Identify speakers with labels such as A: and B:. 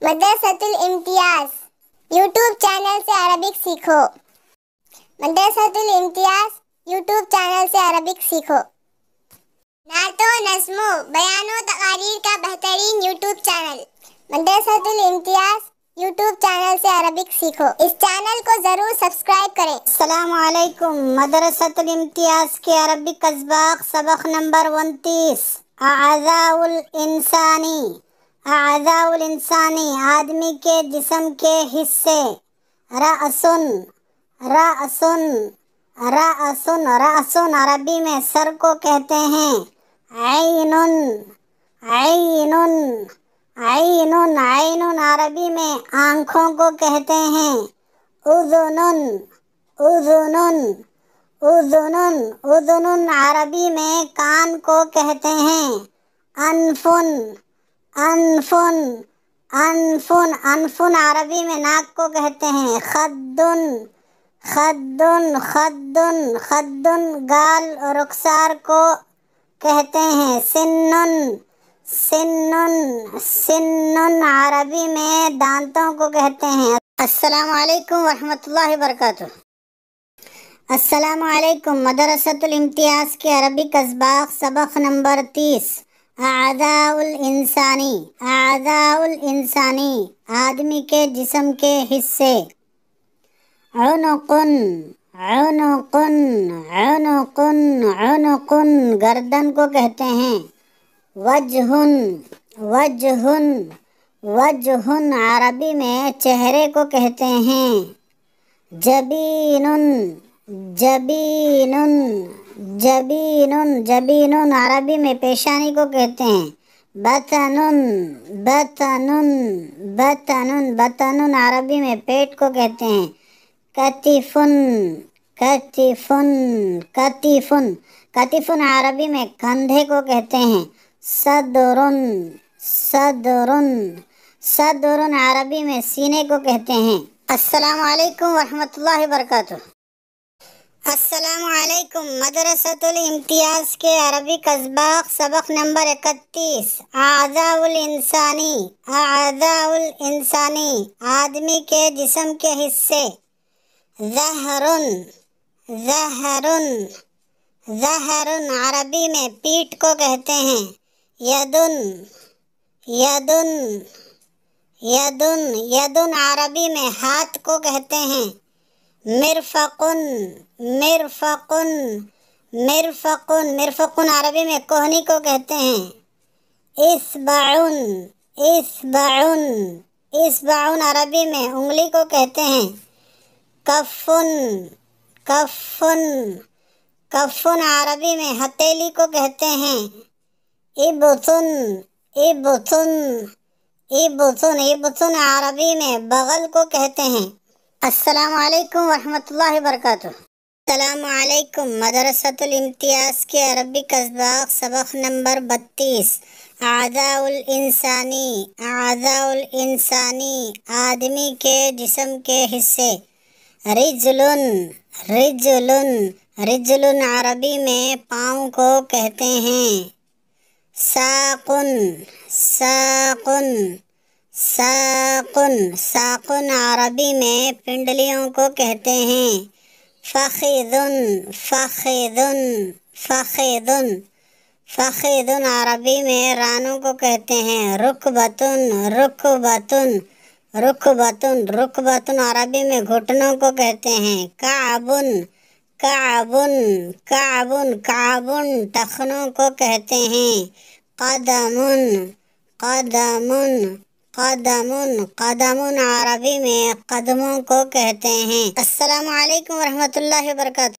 A: मदरसतुल Imtiaz YouTube channel से Arabic सीखो। Madrasatul Imtiaz YouTube channel से अरबिक सीखो। नातो नज़्मो बयानो तकारीर का बेहतरीन YouTube channel Madrasatul Imtiaz YouTube channel से अरबिक सीखो। इस चैनल को जरूर सब्सक्राइब करें।
B: अस्सलाम वालेकुम। मदरसतुल इम्तियाज के अरबिक अस्बाक सबक नंबर 29 आज़ाउल इंसानी। आज़ाउल इंसानी आदमी के जिस्म के हिस्से। रअसुन रअसुन रअसुन रअसुन अरबी में सर को कहते हैं। ऐनुन ऐनुन ऐनुन ऐनुन अरबी में आँखों को कहते हैं। उज़ुनुन उज़ुनुन उज़ुनुन उज़ुनुन अरबी में कान को कहते हैं। अनफुन अनफुन अनफुन अनफुन अरबी में नाक को कहते हैं। खद्दुन खद्दुन खद्दुन खद्दुन गाल और रुखसार को कहते हैं। सिन्नुन सिन्नुन सिन्नुन अरबी में दांतों को कहते हैं। अस्सलामु अलैकुम वरहमतुल्लाहि वबरकातुह। अस्सलामु अलैकुम। मदरसतुल इम्तियाज के अरबिक अस्बाक सबक नंबर 30 आज़ाउल इंसानी। आज़ाउल इंसानी आदमी के जिस्म के हिस्से। उनुकुन उनुकुन उनुकुन उनुकुन गर्दन को कहते हैं। वजहुन वजहुन वजहुन अरबी में चेहरे को कहते हैं। जबीनुन जबीनुन जबीनुन जबीनुन अरबी में पेशानी को कहते हैं। बतनुन बतनुन बतनुन बतनुन अरबी में पेट को कहते हैं। कतिफुन कतिफुन कतिफुन कतिफुन अरबी में कंधे को कहते हैं। सदरुन सदरुन सदरुन अरबी में सीने को कहते हैं। अस्सलामु अलैकुम वरहमतुल्लाहि वबरकातुह। अस्सलामु अलैकुम। मदरसतुल इम्तियाज के अरबिक अस्बाक सबक नंबर 31 आज़ाउल इंसानी। आज़ाउल इंसानी आदमी के जिस्म के हिस्से। ज़हरुन ज़हरुन ज़हरुन अरबी में पीठ को कहते हैं। यदुन यदुन यदुन यदुन अरबी में हाथ को कहते हैं। मिरफकुन मिरफकुन मिरफकुन मिरफकुन अरबी में कोहनी को कहते हैं। इस्बाउन इस्बाउन इस्बाउन अरबी में उंगली को कहते हैं। कफ़ुन कफ़ुन कफ़ुन अरबी में हथेली को कहते हैं। इब्तुन इब्तुन इब्तुन इब्तुन अरबी में बगल को कहते हैं। अस्सलामु अलैकुम वरहमतुल्लाहि वबरकातुह। अस्सलामु अलैकुम। मदरसतुल इम्तियाज के अरबिक अस्बाक सबक नंबर 32 आज़ाउल इंसानी। आज़ाउल इंसानी आदमी के जिस्म के हिस्से। रिजलुन रिजलुन रिजलुन अरबी में पाँव को कहते हैं। साकुन साकुन साकुन साकुन अरबी में पिंडलियों को कहते हैं। फ़ख़िदुन फ़ख़िदुन फ़ख़िदुन फ़ख़िदुन अरबी में रानों को कहते हैं। रुकबतुन रुकबतुन रुकबतुन रुकबतुन अरबी में घुटनों को कहते हैं। काबुन काबुन काबुन काबुन टखनों को कहते हैं। कदमुन कदमुन कदमुन कदमुन अरबी में कदमों को कहते हैं। अस्सलामु अलैकुम वरहमतुल्लाहि वबरकातुह।